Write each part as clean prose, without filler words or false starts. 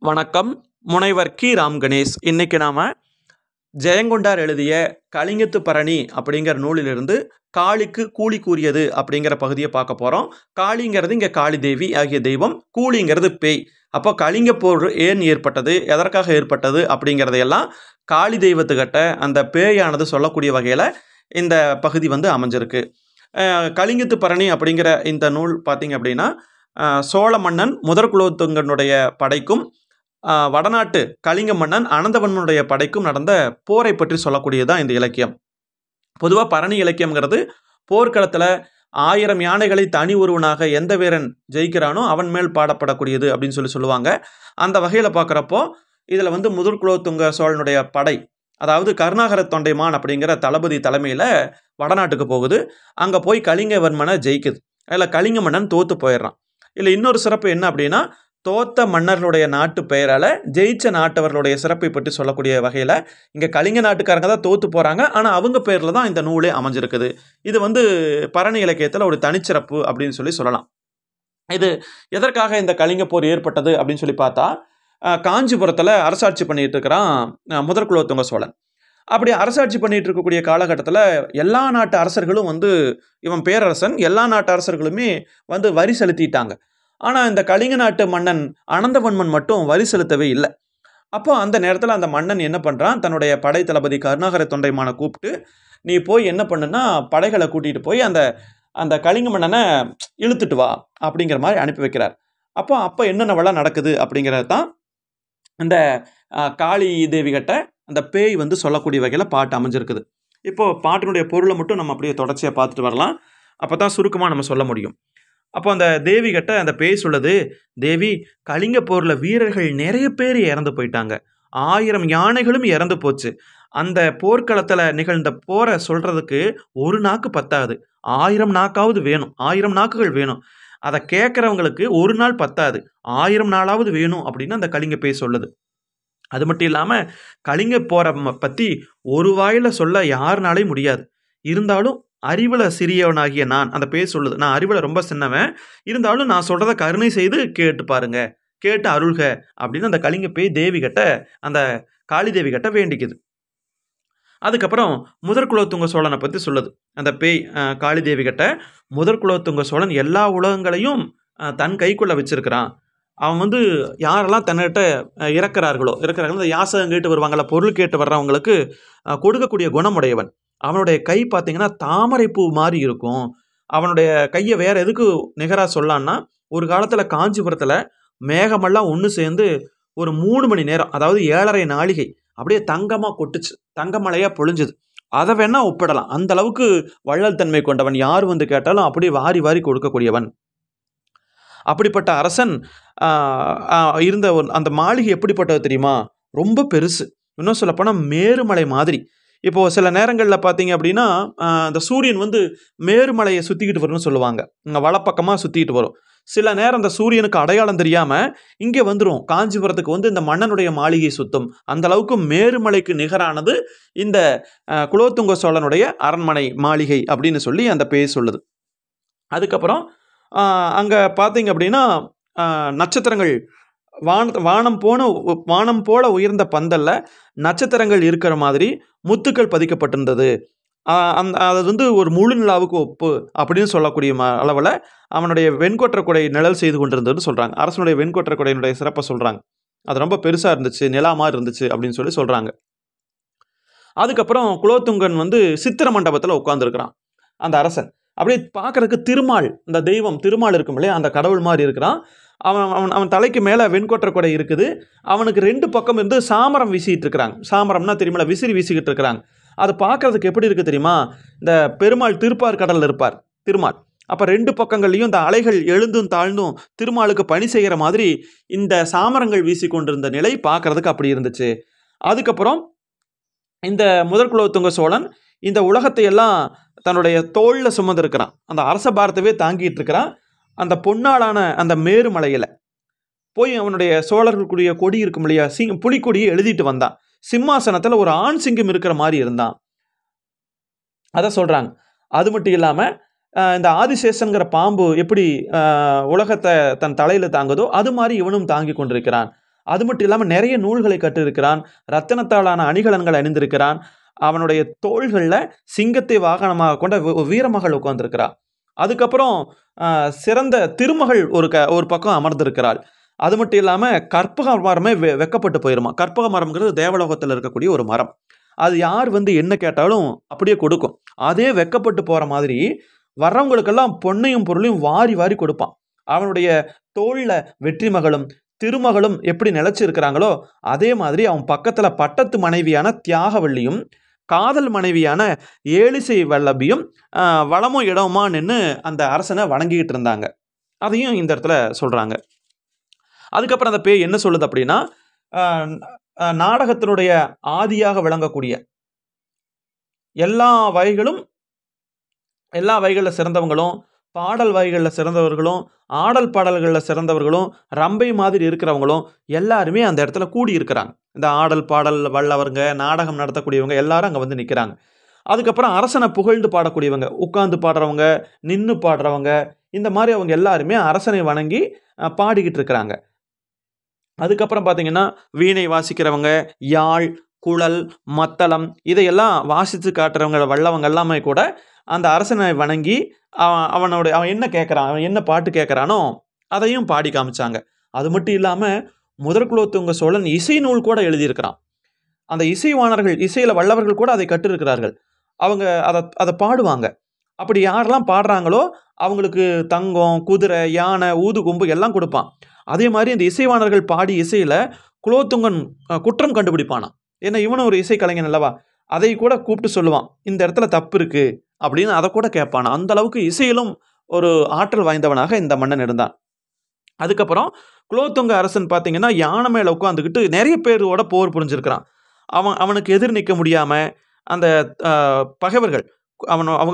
வணக்கம். முனைவர் கி. ராம் கணேஷ். இன்னைக்கு நாம ஜெயங்கொண்டார் எழுதிய கலிங்கத்து பரணி அப்படிங்கிற நூலிலிருந்து காளிக்கு கூலி கூறியது அப்படிங்கிற பகுதியை பார்க்க போறோம். காளிங்கிறது இங்க காளி தேவி ஆகிய தெய்வம், கூலிங்கிறது பேய். அப்போ கலிங்க போர் ஏன் ஏற்பட்டது, எதற்காக ஏற்பட்டது அப்படிங்கிறதையெல்லாம் காளி தெய்வத்துக்கிட்ட அந்த பேயானது சொல்லக்கூடிய வகையில் இந்த பகுதி அமைஞ்சிருக்கு. கலிங்கத்து பரணி அப்படிங்கிற இந்த நூல் பார்த்தீங்க அப்படின்னா சோழ மன்னன் முதற்குலோத்துங்கனுடைய படைக்கும் வடநாட்டு கலிங்க மன்னன் அனந்தவன்மனுடைய படைக்கும் நடந்த போரை பற்றி சொல்லக்கூடியதுதான் இந்த இலக்கியம். பொதுவாக பரணி இலக்கியம்ங்கிறது போர்க்களத்தில் 1000 யானைகளை தனி ஒருவனாக எந்த வீரன் ஜெயிக்கிறானோ அவன் மேல் பாடப்படக்கூடியது அப்படின்னு சொல்லுவாங்க. அந்த வகையில் பார்க்குறப்போ இதில் முதற்குலோத்துங்க சோழனுடைய படை, அதாவது கருணாகர தொண்டைமான் அப்படிங்கிற தளபதி தலைமையில் வடநாட்டுக்கு போகுது. அங்கே போய் கலிங்கவர்மனை ஜெயிக்குது. அதில் கலிங்க மன்னன் தோற்று போயிடுறான். இல்லை இன்னொரு சிறப்பு என்ன அப்படின்னா, தோத்த மன்னர்களுடைய நாட்டு பெயரால் ஜெயிச்ச நாட்டவர்களுடைய சிறப்பை பற்றி சொல்லக்கூடிய வகையில் இங்கே கலிங்க நாட்டுக்காரங்க தான் தோற்று போகிறாங்க, ஆனால் அவங்க பேரில் தான் இந்த நூலே அமைஞ்சிருக்குது. இது பரணி இலக்கியத்தில் ஒரு தனிச்சிறப்பு அப்படின்னு சொல்லலாம். இது எதற்காக இந்த கலிங்க போர் ஏற்பட்டது அப்படின்னு சொல்லி பார்த்தா, காஞ்சிபுரத்தில் அரசாட்சி பண்ணிட்டு இருக்கிறான் முதற்குலோத்துங்க சோழன். அப்படி அரசாட்சி பண்ணிட்டு இருக்கக்கூடிய காலகட்டத்தில் எல்லா நாட்டு அரசர்களும் இவன் பேரரசன், எல்லா நாட்டு அரசர்களுமே வரி செலுத்திட்டாங்க. ஆனால் இந்த கலிங்க நாட்டு மன்னன் அனந்தவன்மன் மட்டும் வரி செலுத்தவே இல்லை. அப்போ அந்த நேரத்தில் அந்த மன்னன் என்ன பண்ணுறான், தன்னுடைய படை தளபதி கருணாகர தொண்டைமானை கூப்பிட்டு, நீ போய் என்ன பண்ணுன்னா படைகளை கூட்டிகிட்டு போய் அந்த அந்த கலிங்க மன்னனை இழுத்துட்டு வா அப்படிங்கிற மாதிரி அனுப்பி வைக்கிறார். அப்போ என்னென்னவெல்லாம் நடக்குது அப்படிங்கிறது தான் இந்த காளி தேவி கிட்ட அந்த பேய் சொல்லக்கூடிய வகையில் பாட்டு அமைஞ்சிருக்குது. இப்போது பாட்டினுடைய பொருளை மட்டும் நம்ம அப்படியே தொடர்ச்சியாக பார்த்துட்டு வரலாம். அப்போ தான் சுருக்கமாக நம்ம சொல்ல முடியும். அப்போ அந்த தேவி கிட்ட அந்த பேய் சொல்லுது, தேவி, கலிங்க போரில் வீரர்கள் நிறைய பேர் இறந்து போயிட்டாங்க, 1000 யானைகளும் இறந்து போச்சு. அந்த போர்க்களத்தில் நிகழ்ந்த போரை சொல்கிறதுக்கு ஒரு நாக்கு பத்தாது, 1000 நாக்காவது வேணும், 1000 நாக்குகள் வேணும். அதை கேட்குறவங்களுக்கு ஒரு நாள் பத்தாது, 1000 நாளாவது வேணும் அப்படின்னு அந்த கலிங்க பேய் சொல்லுது. அது மட்டும் இல்லாமல் கலிங்க போரை பற்றி ஒரு வாயில் சொல்ல யாருனாலே முடியாது. இருந்தாலும் அறிவில் சிறியவனாகிய நான், அந்த பேர் சொல்லுது, நான் அறிவில் ரொம்ப சின்னவன், இருந்தாலும் நான் சொல்கிறத கருணை செய்து கேட்டு பாருங்க, கேட்டு அருள்க அப்படின்னு அந்த கலிங்க பேய் தேவி கிட்ட, அந்த காளி தேவி கிட்ட வேண்டிக்குது. அதுக்கப்புறம் முதற்குலோத்துங்க சோழனை பற்றி சொல்லுது அந்த பேய் காளி தேவி கிட்ட. முதற்குலோத்துங்க சோழன் எல்லா உலகங்களையும் தன் கைக்குள்ளே வச்சிருக்கிறான். அவன் யாரெல்லாம் தன்னிட்ட இறக்குறார்களோ இந்த யாசகம் கேட்டு வருவாங்கள, பொருள் கேட்டு வர்றவங்களுக்கு கொடுக்கக்கூடிய குணமுடையவன். அவனுடைய கை பார்த்தீங்கன்னா தாமரை பூ மாதிரி இருக்கும். அவனுடைய கையை வேற எதுக்கு நிகராக சொல்லான்னா, ஒரு காலத்தில் காஞ்சிபுரத்தில் மேகமெல்லாம் ஒன்று சேர்ந்து ஒரு 3 மணி நேரம், அதாவது 7.5 நாழிகை அப்படியே தங்கமாக கொட்டுச்சு, தங்கமலையாக பொழிஞ்சுது. அதை வேணா ஒப்பிடலாம். அந்த அளவுக்கு வள்ளல் தன்மை கொண்டவன். யார் கேட்டாலும் அப்படியே வாரி வாரி கொடுக்கக்கூடியவன். அப்படிப்பட்ட அரசன் இருந்த அந்த மாளிகை எப்படிப்பட்டது தெரியுமா? ரொம்ப பெருசு. இன்னும் சொல்லப்போனால் மேருமலை மாதிரி. இப்போது சில நேரங்களில் பார்த்தீங்க அப்படின்னா இந்த சூரியன் மேருமலையை சுற்றிக்கிட்டு வரும்னு சொல்லுவாங்க. இங்கே வலப்பக்கமாக சுற்றிக்கிட்டு வரும். சில நேரம் அந்த சூரியனுக்கு அடையாளம் தெரியாமல் இங்கே வந்துடும். காஞ்சிபுரத்துக்கு இந்த மன்னனுடைய மாளிகை சுத்தம். அந்த அளவுக்கு மேருமலைக்கு நிகரானது இந்த குலோத்துங்க சோழனுடைய அரண்மனை மாளிகை அப்படின்னு சொல்லி அந்த பேர் சொல்லுது. அதுக்கப்புறம் அங்கே பார்த்தீங்க அப்படின்னா நட்சத்திரங்கள் வானம் போல உயர்ந்த பந்தல்ல நட்சத்திரங்கள் இருக்கிற மாதிரி முத்துக்கள் பதிக்கப்பட்டிருந்தது. அது ஒரு முழு நிலாவுக்கு ஒப்பு அப்படின்னு சொல்லக்கூடிய அளவில் அவனுடைய வெண்கொற்ற குடை நிழல் செய்து கொண்டிருந்ததுன்னு சொல்கிறாங்க. அரசனுடைய வெண்கொற்ற குடையினுடைய சிறப்பை சொல்கிறாங்க. அது ரொம்ப பெருசாக இருந்துச்சு, நிலா மாதிரி இருந்துச்சு அப்படின்னு சொல்கிறாங்க. அதுக்கப்புறம் குலோத்துங்கன் சித்திர மண்டபத்தில் உட்காந்துருக்கிறான் அந்த அரசன். அப்படியே பார்க்கறதுக்கு திருமால், இந்த தெய்வம் திருமால் இருக்கும் இல்லையா, அந்த கடவுள் மாதிரி இருக்கிறான். அவன் தலைக்கு மேலே வெண்கொற்ற கொடை இருக்குது. அவனுக்கு 2 பக்கம் சாமரம் வீசிட்டு இருக்கிறாங்க. சாமரம்னா தெரியுமா, விசிறி வீசிக்கிட்டு இருக்கிறாங்க. அது பார்க்கறதுக்கு எப்படி இருக்குது தெரியுமா, இந்த பெருமாள் திருப்பார் கடலில் இருப்பார் திருமால். அப்போ 2 பக்கங்கள்லையும் இந்த அலைகள் எழுந்தும் தாழ்ந்தும் திருமாலுக்கு பணி செய்கிற மாதிரி இந்த சாமரங்கள் வீசி கொண்டிருந்த நிலை பார்க்கறதுக்கு அப்படி இருந்துச்சு. அதுக்கப்புறம் இந்த முதற்குலோத்துங்க சோழன் இந்த உலகத்தை எல்லாம் தன்னுடைய தோளில் சுமந்திருக்கிறான். அந்த அரச பாரதவே தாங்கிட்டு இருக்கிறான். அந்த பொன்னாளான அந்த மேருமலையில் போய் அவனுடைய சோழர்களுக்குரிய கொடி இருக்கும் இல்லையா, புலிக்கொடியை எழுதிட்டு வந்தான். சிம்மாசனத்தில் ஒரு ஆண் சிங்கம் இருக்கிற மாதிரி இருந்தான். அதை சொல்கிறாங்க. அது மட்டும் இல்லாமல் இந்த ஆதிசேஷன்கிற பாம்பு எப்படி உலகத்தை தன் தலையில் தாங்குதோ அது மாதிரி இவனும் தாங்கி கொண்டிருக்கிறான் அது மட்டும் இல்லாமல் நிறைய நூல்களை கற்றிருக்கிறான். ரத்தினத்தாலான அணிகலன்கள் அணிந்திருக்கிறான். அவனுடைய தோள்களில் சிங்கத்தை வாகனமாக கொண்ட வீரமகள் உட்கார்ந்திருக்கிறாள். அதுக்கப்புறம் சிறந்த திருமகள் ஒரு பக்கம் அமர்ந்திருக்கிறாள். அது மட்டும் இல்லாமல் கற்பக மரமே வெக்கப்பட்டு போயிருமா. கற்பக மரம்ங்கிறது தேவலோகத்தில் இருக்கக்கூடிய ஒரு மரம். அது யார் வந்து என்ன கேட்டாலும் அப்படியே கொடுக்கும். அதே வெக்கப்பட்டு போகிற மாதிரி வர்றவங்களுக்கெல்லாம் பொன்னையும் பொருளையும் வாரி வாரி கொடுப்பான். அவனுடைய தோளில் வெற்றி மகளும் திருமகளும் எப்படி நிலைச்சி இருக்கிறாங்களோ அதே மாதிரி அவன் பக்கத்தில் பட்டத்து மனைவியான தியாகவள்ளியும் காதல் மனைவியான ஏலிசை வல்லபியும் வளமும் இடமுமா நின்று அந்த அரசனை வணங்கிக்கிட்டு இருந்தாங்க. அதையும் இந்த இடத்துல சொல்கிறாங்க. அதுக்கப்புறம் அந்த பேய் என்ன சொல்லுது அப்படின்னா, நாடகத்தினுடைய ஆதியாக விளங்கக்கூடிய எல்லா வகைகளில் சிறந்தவங்களும், பாடல் வகைகளில் சிறந்தவர்களும், ஆடல் பாடல்களில் சிறந்தவர்களும், ரம்பை மாதிரி இருக்கிறவங்களும் எல்லாருமே அந்த இடத்துல கூடி இருக்கிறாங்க. இந்த ஆடல் பாடல் வல்லவங்க, நாடகம் நடத்தக்கூடியவங்க எல்லாரும் அங்கே வந்து நிற்கிறாங்க. அதுக்கப்புறம் அரசனை புகழ்ந்து பாடக்கூடியவங்க, உட்கார்ந்து பாடுறவங்க, நின்று பாடுறவங்க, இந்த மாதிரி அவங்க எல்லாருமே அரசனை வணங்கி பாடிக்கிட்டு இருக்கிறாங்க. அதுக்கப்புறம் பார்த்தீங்கன்னா வீணை வாசிக்கிறவங்க, யாழ், குழல், மத்தளம் இதையெல்லாம் வாசித்து காட்டுறவங்க வல்லவங்க எல்லாமே கூட அந்த அரசனை வணங்கி அவன் என்ன கேட்குறான், அவன் என்ன பாட்டு கேட்குறானோ அதையும் பாடி காமிச்சாங்க. அது மட்டும் இல்லாமல் முதற்குலோத்துங்க சோழன் இசை நூல் கூட எழுதியிருக்கிறான். அந்த இசைவாணர்கள், இசையில் வல்லவர்கள் கூட அதை கற்றிருக்கிறார்கள். அவங்க அதை பாடுவாங்க. அப்படி யாரெல்லாம் பாடுறாங்களோ அவங்களுக்கு தங்கம், குதிரை, யானை, ஊதுகொம்பு எல்லாம் கொடுப்பான். அதே மாதிரி இந்த இசைவாணர்கள் பாடி இசையில் குலோத்துங்கன் குற்றம் கண்டுபிடிப்பானா. ஏன்னா இவனும் ஒரு இசை கலைஞன் அல்லவா, அதை கூட கூப்பிட்டு சொல்லுவான், இந்த இடத்துல தப்பு இருக்கு அப்படின்னு அதை கூட கேட்பானா. அந்த அளவுக்கு இசையிலும் ஒரு ஆற்றல் வாய்ந்தவனாக இந்த மன்னன் இருந்தான். அதுக்கப்புறம் குலோத்துங்க அரசன் பார்த்தீங்கன்னா யானை மேலே உட்காந்துக்கிட்டு நிறைய பேரோட போர் புரிஞ்சிருக்கிறான். அவனுக்கு எதிர் நிற்க முடியாமல் அந்த பகைவர்கள்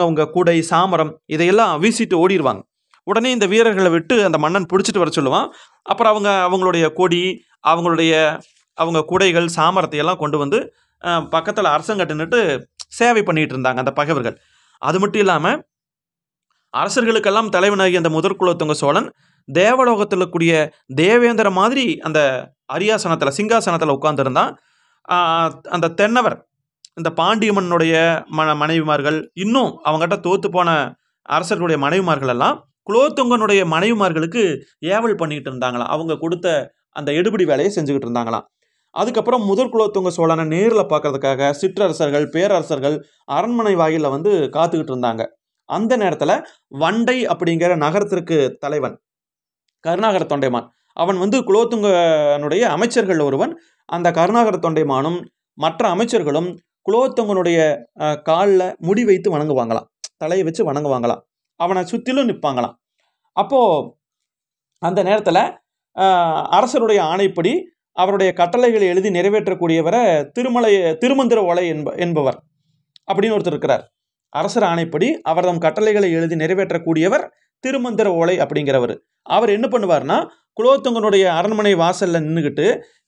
அவங்க குடை, சாமரம் இதையெல்லாம் வீசிட்டு ஓடிடுவாங்க. உடனே இந்த வீரர்களை விட்டு அந்த மன்னன் பிடிச்சிட்டு வர சொல்லுவான். அப்புறம் அவங்களுடைய கொடி, அவங்க குடைகள், சாமரத்தையெல்லாம் கொண்டு வந்து பக்கத்தில் அரசங்கட்டுன்னுட்டு சேவை பண்ணிகிட்டு இருந்தாங்க அந்த பகைவர்கள். அது மட்டும் இல்லாமல் அரசர்களுக்கெல்லாம் தலைவனாகி அந்த முதற்குலோத்துங்க சோழன் தேவலோகத்தில் கூடிய தேவேந்திர மாதிரி அந்த அரியாசனத்தில், சிங்காசனத்தில் உட்கார்ந்துருந்தான். அந்த தென்னவர், இந்த பாண்டியமன்னுடைய மனைவிமார்கள், இன்னும் அவங்ககிட்ட தோத்து போன அரசர்களுடைய மனைவிமார்கள் எல்லாம் குலோத்துங்கனுடைய மனைவிமார்களுக்கு ஏவல் பண்ணிக்கிட்டு இருந்தாங்களாம். அவங்க கொடுத்த அந்த எடுபிடி வேலையை செஞ்சுக்கிட்டு இருந்தாங்களாம். அதுக்கப்புறம் முதற்குலோத்துங்க சோழனை நேரில் பார்க்கறதுக்காக சிற்றரசர்கள், பேரரசர்கள் அரண்மனை வாயிலில் வந்து காத்துக்கிட்டு இருந்தாங்க. அந்த நேரத்தில் வண்டை அப்படிங்கிற நகரத்திற்கு தலைவன் கருணாகர தொண்டைமான், அவன் வந்து குலோத்துங்கனுடைய அமைச்சர்கள் ஒருவன். அந்த கருணாகர தொண்டைமானும் மற்ற அமைச்சர்களும் குலோத்துங்கனுடைய காலில் முடி வைத்து வணங்குவாங்களாம், தலையை வச்சு வணங்குவாங்களாம், அவனை சுற்றிலும் நிற்பாங்களாம். அப்போது அந்த நேரத்தில் அரசருடைய ஆணைப்படி அவருடைய கட்டளைகளை எழுதி நிறைவேற்றக்கூடியவரை திருமந்திர ஓலை என்பவர் அப்படின்னு ஒருத்தர் இருக்கிறார். அரசர் ஆணைப்படி அவர்தம் கட்டளைகளை எழுதி நிறைவேற்றக்கூடியவர் திருமந்திர ஓலை அப்படிங்கிறவர். அவர் என்ன பண்ணுவார்னா, குலோத்துங்கனுடைய அரண்மனை வாசலில் நின்றுக்கிட்டு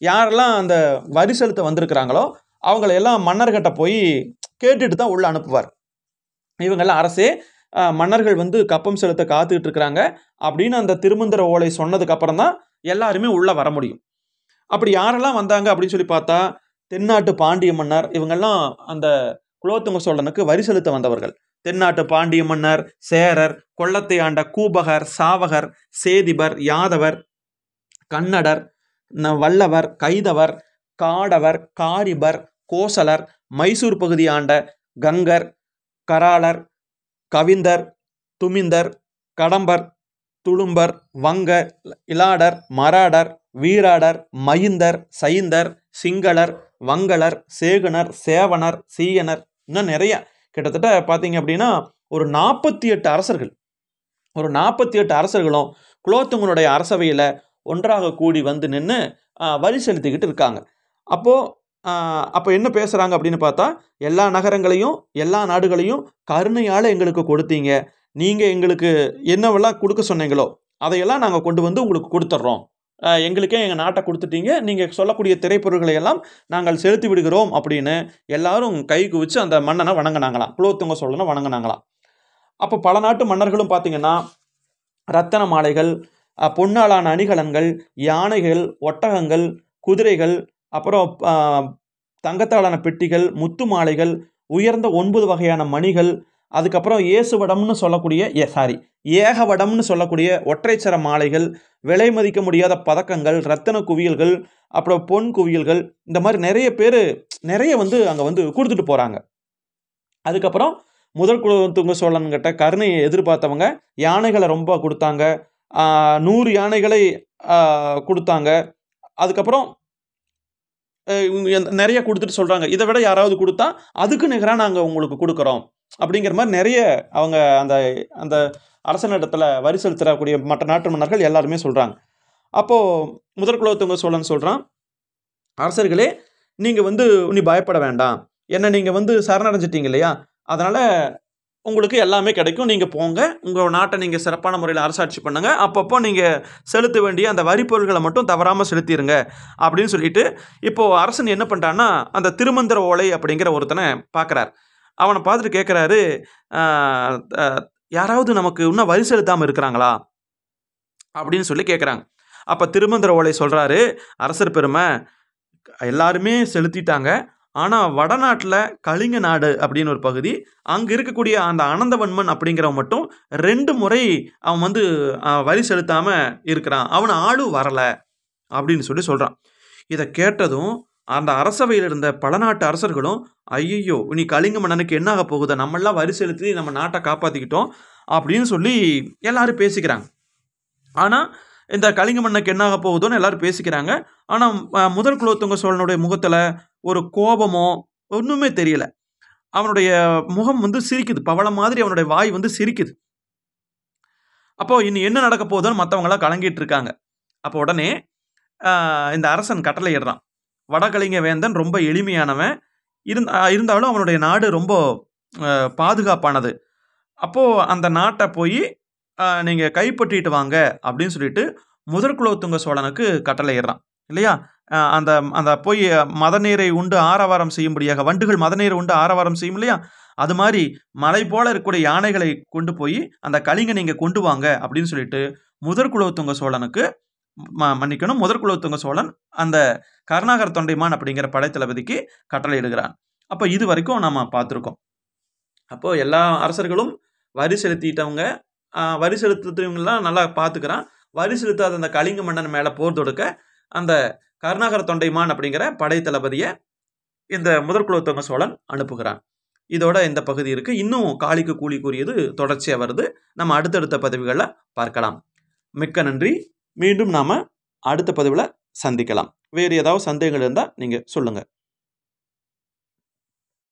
யாரெல்லாம் அந்த வரி செலுத்த வந்திருக்கிறாங்களோ அவங்களையெல்லாம் மன்னர்கிட்ட போய் கேட்டுட்டு தான் உள்ளே அனுப்புவார். இவங்கெல்லாம் அரசே, மன்னர்கள் வந்து கப்பம் செலுத்த காத்துக்கிட்டு இருக்கிறாங்க அப்படின்னு அந்த திருமந்திர ஓலை சொன்னதுக்கு அப்புறம் தான் எல்லாருமே உள்ளே வர முடியும். அப்படி யாரெல்லாம் வந்தாங்க அப்படின்னு சொல்லி பார்த்தா, தென்னாட்டு பாண்டிய மன்னர், இவங்கெல்லாம் அந்த குலோத்துங்க சோழனுக்கு வரி செலுத்த வந்தவர்கள். தென்னாட்டு பாண்டிய மன்னர், சேரர், கொள்ளத்தை ஆண்ட கூபகர், சாவகர், சேதிபர், யாதவர், கன்னடர், வல்லவர், கைதவர், காடவர், காரிபர், கோசலர், மைசூர் பகுதி ஆண்ட கங்கர், கராளர், கவிந்தர், துமிந்தர், கடம்பர், துளும்பர், வங்கர், இலாடர், மராடர், வீராடர், மயிந்தர், சைந்தர், சிங்களர், வங்களர், சேகுனர், சேவனர், சீயனர், இன்னும் நிறைய, கிட்டத்தட்ட பார்த்தீங்க அப்படின்னா ஒரு 48 அரசர்கள், ஒரு 48 அரசர்களும் குலோத்துங்கனுடைய அரசவையில் ஒன்றாக கூடி வந்து நின்று வரி செலுத்திக்கிட்டு இருக்காங்க. அப்போ என்ன பேசுகிறாங்க அப்படின்னு பார்த்தா, எல்லா நகரங்களையும் எல்லா நாடுகளையும் கருணையால் எங்களுக்கு கொடுத்தீங்க, நீங்கள் எங்களுக்கு என்னவெல்லாம் கொடுக்க சொன்னீங்களோ அதையெல்லாம் நாங்கள் கொண்டு வந்து உங்களுக்கு கொடுத்துட்றோம், எங்களுக்கே எங்கள் நாட்டை கொடுத்துட்டீங்க, நீங்கள் சொல்லக்கூடிய திரைப்பொருள்களை எல்லாம் நாங்கள் செலுத்தி விடுகிறோம் அப்படின்னு எல்லாரும் கை குவிச்சு அந்த மன்னனை வணங்கினாங்களாம், குலோத்துங்க சோழனை வணங்கினாங்களாம். அப்போ பல நாட்டு மன்னர்களும் பார்த்தீங்கன்னா ரத்தன மாலைகள், பொன்னாலான அணிகலன்கள், யானைகள், ஒட்டகங்கள், குதிரைகள், அப்புறம் தங்கத்தாலான பெட்டிகள், முத்து மாலைகள், உயர்ந்த 9 வகையான மணிகள், அதுக்கப்புறம் ஏசுவடம்னு சொல்லக்கூடிய ஏகவடம்னு சொல்லக்கூடிய ஒற்றைச்சர மாலைகள், விலை மதிக்க முடியாத பதக்கங்கள், ரத்தின குவியல்கள், அப்புறம் பொன் குவியல்கள், இந்த மாதிரி நிறைய வந்து அங்கே வந்து கொடுத்துட்டு போகிறாங்க. அதுக்கப்புறம் முதல் குலோத்துங்க சோழன்கிட்ட கருணையை எதிர்பார்த்தவங்க யானைகளை ரொம்ப கொடுத்தாங்க. 100 யானைகளை கொடுத்தாங்க. அதுக்கப்புறம் நிறைய கொடுத்துட்டு சொல்கிறாங்க, இதை விட யாராவது கொடுத்தா அதுக்கு நிகராக நாங்கள் உங்களுக்கு கொடுக்குறோம் அப்படிங்கிற மாதிரி நிறைய அவங்க அந்த அந்த அரசனிடத்தில் வரி செலுத்தக்கூடிய மற்ற நாட்டு மன்னர்கள் எல்லாருமே சொல்கிறாங்க. அப்போது முதல் குலோத்துங்க சோழன் சொல்கிறான், அரசர்களே, நீங்கள் வந்து நீ பயப்பட வேண்டாம், என்ன நீங்கள் வந்து சரணடைஞ்சிட்டீங்க இல்லையா, அதனால் உங்களுக்கு எல்லாமே கிடைக்கும், நீங்கள் போங்க, உங்கள் நாட்டை நீங்கள் சிறப்பான முறையில் அரசாட்சி பண்ணுங்க, அப்பப்போ நீங்கள் செலுத்த வேண்டிய அந்த வரி பொருட்களை மட்டும் தவறாமல் செலுத்திடுங்க அப்படின்னு சொல்லிட்டு, இப்போது அரசன் என்ன பண்ணிட்டான்னா அந்த திருமந்திர ஓலை அப்படிங்கிற ஒருத்தனை பார்க்குறார். அவனை பார்த்துட்டு கேட்குறாரு, யாராவது நமக்கு இன்னும் வரி செலுத்தாமல் இருக்கிறாங்களா அப்படின்னு சொல்லி கேட்குறாங்க. அப்போ திருமந்திர ஓலை சொல்கிறாரு, அரசர் பெருமை, எல்லாருமே செலுத்திட்டாங்க, ஆனால் வடநாட்டில் கலிங்க நாடு அப்படின்னு ஒரு பகுதி, அங்கே இருக்கக்கூடிய அந்த அனந்தவன்மன் அப்படிங்கிறவன் மட்டும் 2 முறை அவன் வந்து வரி செலுத்தாமல் இருக்கிறான், அவன் ஆளும் வரலை அப்படின்னு சொல்லி சொல்கிறான். இதை கேட்டதும் அந்த அரசவையில் இருந்த பல நாட்டு அரசர்களும், ஐயோ இனி கலிங்க மன்னனுக்கு என்ன ஆக போகுது, நம்மளாம் வரி செலுத்தி நம்ம நாட்டை காப்பாற்றிக்கிட்டோம் அப்படின்னு சொல்லி எல்லாரும் பேசிக்கிறாங்க. ஆனால் இந்த கலிங்க மன்னனுக்கு என்ன ஆக போகுதோன்னு எல்லாரும் பேசிக்கிறாங்க. ஆனால் முதல் குலோத்துங்க சோழனுடைய முகத்தில் ஒரு கோபமோ ஒன்றுமே தெரியல. அவனுடைய முகம் வந்து சிரிக்குது, பவளம் மாதிரி அவனுடைய வாய் வந்து சிரிக்குது. அப்போ இனி என்ன நடக்க போகுதோன்னு மற்றவங்களாம் கலங்கிட்டு இருக்காங்க. அப்போ உடனே இந்த அரசன் கட்டளை இடுறான், வடகலிங்க வேந்தன் ரொம்ப எளிமையானவன், இருந்தாலும் அவனுடைய நாடு ரொம்ப பாதுகாப்பானது, அப்போது அந்த நாட்டை போய் நீங்கள் கைப்பற்றிட்டு வாங்க அப்படின்னு சொல்லிட்டு முதல் குலோத்துங்க சோழனுக்கு கட்டளை இடுறான் இல்லையா. அந்த அந்த போய் மதநீரை உண்டு ஆரவாரம் செய்யும்படியாக, வண்டுகள் மதநீரை உண்டு ஆரவாரம் செய்யும் இல்லையா, அது மாதிரி மலை போல இருக்கக்கூடிய யானைகளை கொண்டு போய் அந்த கலிங்க நீங்கள் கொண்டு வாங்க அப்படின்னு சொல்லிட்டு முதல் குலோத்துங்க சோழனுக்கு மன்னிக்கணும், முதல் குலோத்துங்க சோழன் அந்த கருணாகர தொண்டைமான் அப்படிங்கிற படைத்தளபதிக்கு கட்டளை இடுகிறான். அப்போ இது வரைக்கும் நம்ம பார்த்துருக்கோம். அப்போது எல்லா அரசர்களும் வரி செலுத்திட்டவங்க, வரி செலுத்துறவங்களாம் நல்லா பார்த்துக்கிறான். வரி செலுத்தாத அந்த கலிங்க மன்னன் மேலே போர் தொடுக்க அந்த கருணாகர தொண்டைமான் அப்படிங்கிற படைத்தளபதியை இந்த முதல் குலோத்துங்க சோழன் அனுப்புகிறான். இதோட இந்த பகுதி இருக்குது. இன்னும் காளிக்கு கூலி கூறியது தொடர்ச்சியாக வருது. நம்ம அடுத்தடுத்த பதிவுகளில் பார்க்கலாம். மிக்க நன்றி. மீண்டும் நாம் அடுத்த பதிவில் சந்திக்கலாம். வேறு ஏதாவது சந்தேகங்கள் இருந்தால் நீங்கள் சொல்லுங்கள்.